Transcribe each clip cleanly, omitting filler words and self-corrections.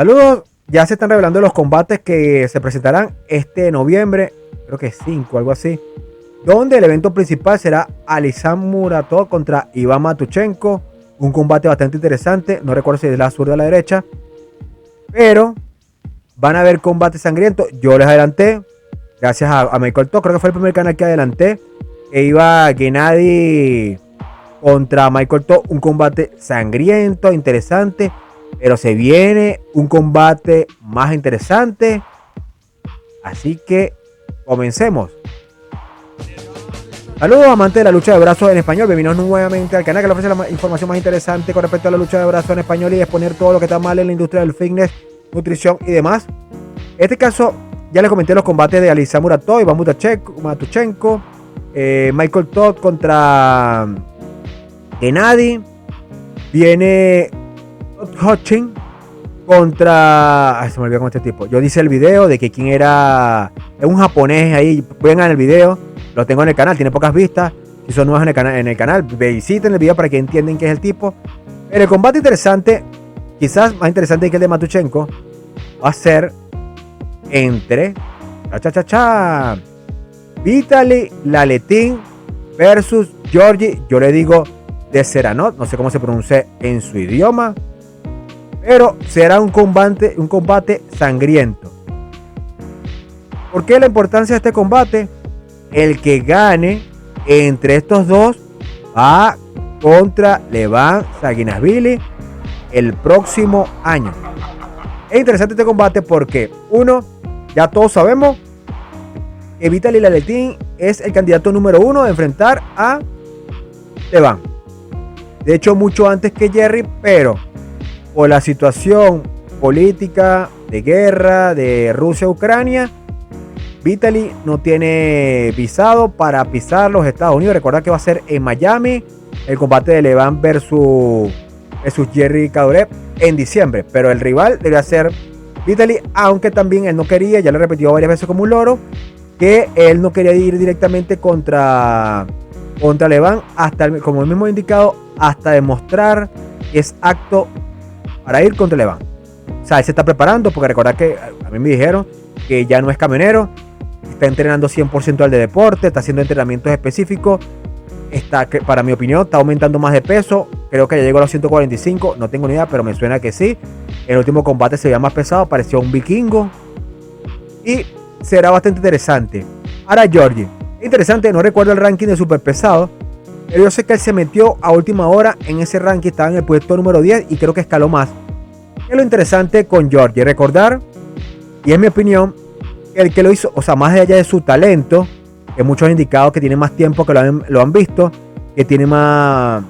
Saludos, ya se están revelando los combates que se presentarán este noviembre, creo que es 5, algo así, donde el evento principal será Alisam Muratov contra Iván Matuchenko, un combate bastante interesante, no recuerdo si es la zurda o la derecha, pero van a haber combates sangrientos. Yo les adelanté, gracias a Michael Top, creo que fue el primer canal que adelanté, que iba Gennady contra Michael Top, un combate sangriento, interesante, pero se viene un combate más interesante, así que comencemos. Saludos amantes de la lucha de brazos en español, bienvenidos nuevamente al canal que le ofrece la información más interesante con respecto a la lucha de brazos en español y exponer todo lo que está mal en la industria del fitness, nutrición y demás. En este caso ya les comenté los combates de Alisam Muratov, Iván Matuchenko, Michael Todd contra Gennady, viene Hutchin contra... Ay, se me olvidó con este tipo. Yo hice el video de que quién era... Es un japonés ahí. Vengan el video. Lo tengo en el canal. Tiene pocas vistas. Si son nuevos en el canal, visiten el video para que entiendan qué es el tipo. Pero el combate interesante, quizás más interesante que el de Matuchenko, va a ser entre... Vitaly Laletin versus Georgi. Yo le digo de Seranot. No sé cómo se pronuncia en su idioma. Pero será un combate sangriento. ¿Por qué la importancia de este combate? El que gane entre estos dos va contra Levan Zaginashvili el próximo año. Es interesante este combate porque, uno, ya todos sabemos que Vitaly Laletin es el candidato número 1 a enfrentar a Levan. De hecho, mucho antes que Jerry, pero por la situación política de guerra de Rusia-Ucrania, Vitaly no tiene visado para pisar los Estados Unidos. Recuerda que va a ser en Miami el combate de Levan versus Jerry Kadurev en diciembre, pero el rival debe ser Vitaly, aunque también él no quería, ya lo he repetido varias veces como un loro, que él no quería ir directamente contra Levan, como el mismo indicado, hasta demostrar que es acto para ir contra Levan. O sea, él se está preparando porque recordad que a mí me dijeron que ya no es camionero, está entrenando 100% al de deporte, está haciendo entrenamientos específicos, para mi opinión está aumentando más de peso, creo que ya llegó a los 145, no tengo ni idea, pero me suena que sí. El último combate se veía más pesado, parecía un vikingo y será bastante interesante. Ahora Georgi, interesante, no recuerdo el ranking de super pesado, pero yo sé que él se metió a última hora en ese ranking, estaba en el puesto número 10 y creo que escaló más. Es lo interesante con Georgi, recordar, y es mi opinión, el que lo hizo, o sea, más allá de su talento, que muchos han indicado que tiene más tiempo que lo han visto, que tiene más,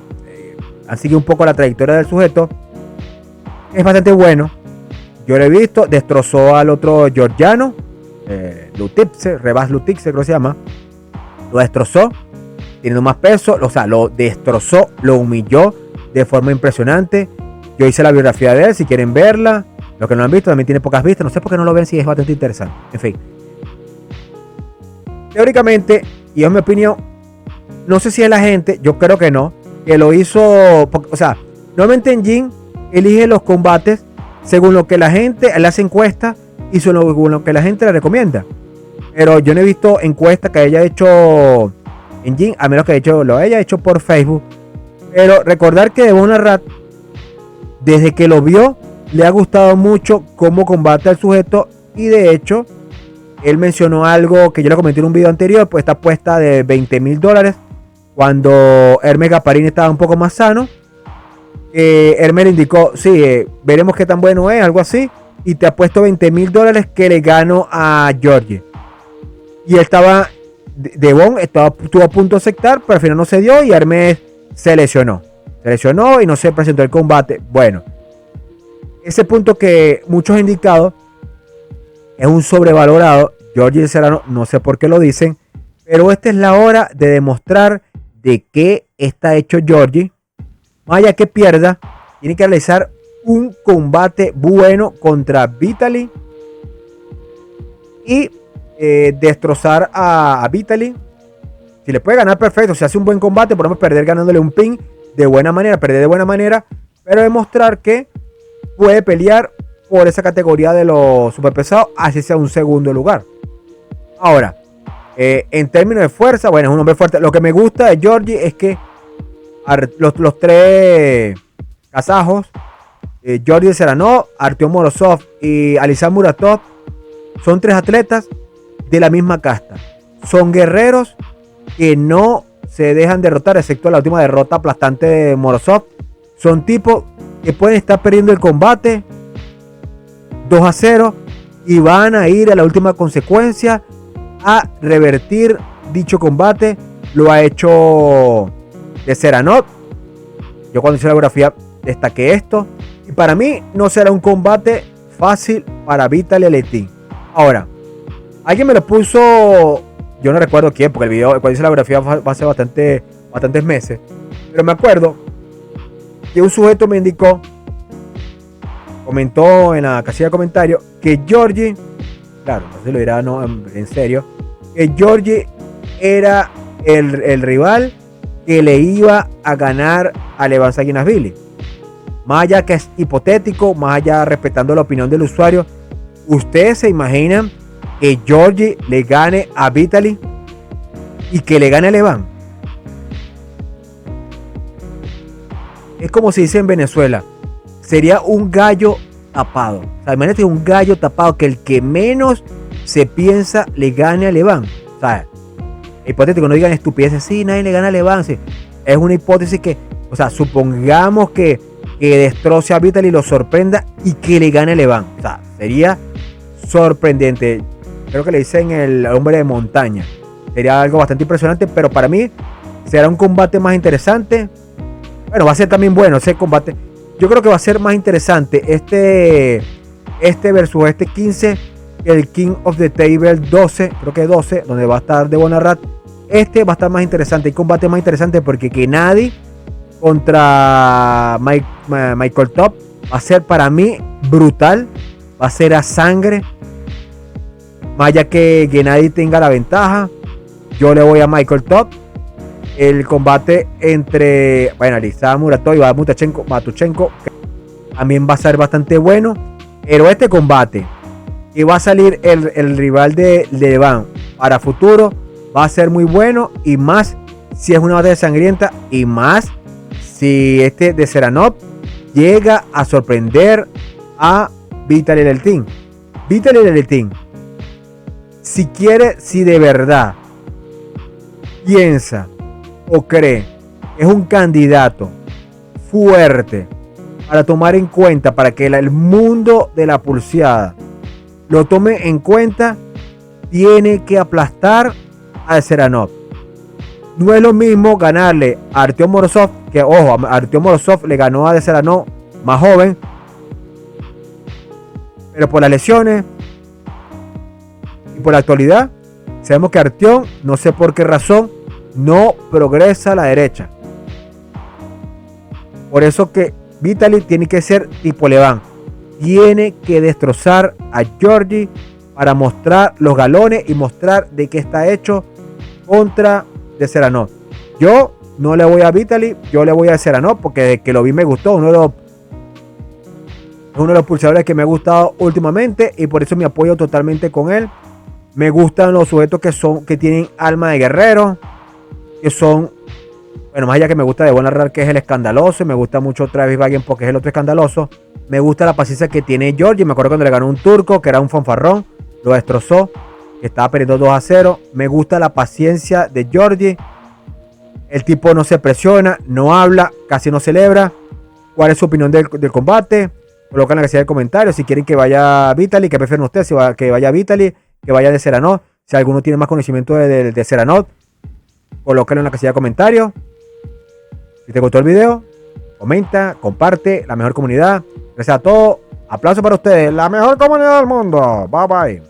han seguido un poco la trayectoria del sujeto, es bastante bueno. Yo lo he visto, destrozó al otro georgiano, Lutipse, Rebas Lutipse creo que se llama, lo destrozó, teniendo más peso, o sea, lo destrozó, lo humilló de forma impresionante. Yo hice la biografía de él, si quieren verla. Los que no lo han visto, también tiene pocas vistas. No sé por qué no lo ven, si es bastante interesante. En fin. Teóricamente, y es mi opinión, no sé si es la gente, yo creo que no, que lo hizo, o sea, normalmente en Gym elige los combates según lo que la gente, él hace encuestas y según lo que la gente le recomienda. Pero yo no he visto encuestas que haya hecho en Gym, a menos que lo haya hecho por Facebook. Pero recordar que Devon Arrat, desde que lo vio, le ha gustado mucho cómo combate al sujeto. Y de hecho, él mencionó algo que yo le comenté en un video anterior, pues esta apuesta de $20,000 cuando Hermes Gaparini estaba un poco más sano. Hermes le indicó, sí, veremos qué tan bueno es, algo así, y te apuesto $20,000 que le gano a Georgi. Y él estaba, Devon estuvo a punto de aceptar, pero al final no se dio y Hermes se lesionó y no se presentó el combate. Bueno, ese punto que muchos han indicado es un sobrevalorado. Georgi Serrano, no sé por qué lo dicen, pero esta es la hora de demostrar de qué está hecho Georgi. Más allá que pierda, tiene que realizar un combate bueno contra Vitaly y destrozar a Vitaly. Si le puede ganar, perfecto. Si hace un buen combate, podemos perder ganándole un pin de buena manera, perder de buena manera, pero demostrar que puede pelear por esa categoría de los superpesados, así sea un segundo lugar. Ahora, en términos de fuerza, bueno, es un hombre fuerte. Lo que me gusta de Georgie es que los tres kazajos, Georgie Seranov, Artyom Morozov y Alisal Muratov, son tres atletas de la misma casta. Son guerreros que no se dejan derrotar, excepto la última derrota aplastante de Morozov. Son tipos que pueden estar perdiendo el combate 2-0 y van a ir a la última consecuencia a revertir dicho combate. Lo ha hecho de Seranov. Yo cuando hice la biografía destaqué esto. Y para mí no será un combate fácil para Vitaly Alekhine. Ahora, alguien me lo puso, yo no recuerdo quién, porque el video cuando hice la biografía fue hace bastantes meses. Pero me acuerdo que un sujeto me indicó, comentó en la casilla de comentarios, que Georgie, claro, no se lo dirá no, en serio, que Georgie era el rival que le iba a ganar a Levan Saginashvili. Más allá que es hipotético, más allá respetando la opinión del usuario, ¿ustedes se imaginan que Georgie le gane a Vitaly y que le gane a Levan? Es como se dice en Venezuela, sería un gallo tapado. O sea, imagínate un gallo tapado que el que menos se piensa le gane a Levan. O sea, hipotético, no digan estupideces, sí, nadie le gana a Levan. Sí. Es una hipótesis que, o sea, supongamos que destroce a Vitaly y lo sorprenda y que le gane a Levan. O sea, sería sorprendente. Creo que le dicen el hombre de montaña. Sería algo bastante impresionante, pero para mí será un combate más interesante. Bueno, va a ser también bueno ese combate. Yo creo que va a ser más interesante este versus este 15, el King of the Table 12, creo que 12, donde va a estar Devon Arrad. Este va a estar más interesante, el combate más interesante porque Gennady contra Michael Top va a ser para mí brutal, va a ser a sangre. Más allá que Gennady tenga la ventaja, yo le voy a Michael Top. El combate entre Alisal Muratov y Matuchenko también va a ser bastante bueno. Pero este combate que va a salir el rival de Levan para futuro va a ser muy bueno. Y más si es una batalla sangrienta. Y más si este de Seranov llega a sorprender a Vitaly Alekhine. Vitaly Alekhine, si de verdad piensa o cree que es un candidato fuerte para tomar en cuenta, para que el mundo de la pulseada lo tome en cuenta, tiene que aplastar a Seranov. No es lo mismo ganarle a Artyom Morozov, que ojo, Artyom Morozov le ganó a Seranov más joven, pero por las lesiones y por la actualidad sabemos que Artyom, no sé por qué razón, no progresa a la derecha. Por eso que Vitaly tiene que ser tipo Levan. Tiene que destrozar a Georgie para mostrar los galones y mostrar de qué está hecho contra de Seranov. Yo no le voy a Vitaly, yo le voy a Seranov porque desde que lo vi me gustó. Uno de los pulsadores que me ha gustado últimamente y por eso me apoyo totalmente con él. Me gustan los sujetos que tienen alma de guerrero, que son, bueno, más allá que me gusta de Devon Arrad, que es el escandaloso, me gusta mucho Travis Bryan porque es el otro escandaloso, me gusta la paciencia que tiene Georgie. Me acuerdo cuando le ganó un turco que era un fanfarrón, lo destrozó, que estaba perdiendo 2-0. Me gusta la paciencia de Georgie, el tipo no se presiona, no habla, casi no celebra. ¿Cuál es su opinión del combate? Colocan en la casilla de comentarios si quieren que vaya Vitaly, que prefieren ustedes, que vaya Vitaly, que vaya de Seranov. Si alguno tiene más conocimiento de Seranov, colócalo en la casilla de comentarios. Si te gustó el video, comenta, comparte, la mejor comunidad. Gracias a todos. Aplauso para ustedes, la mejor comunidad del mundo. Bye bye.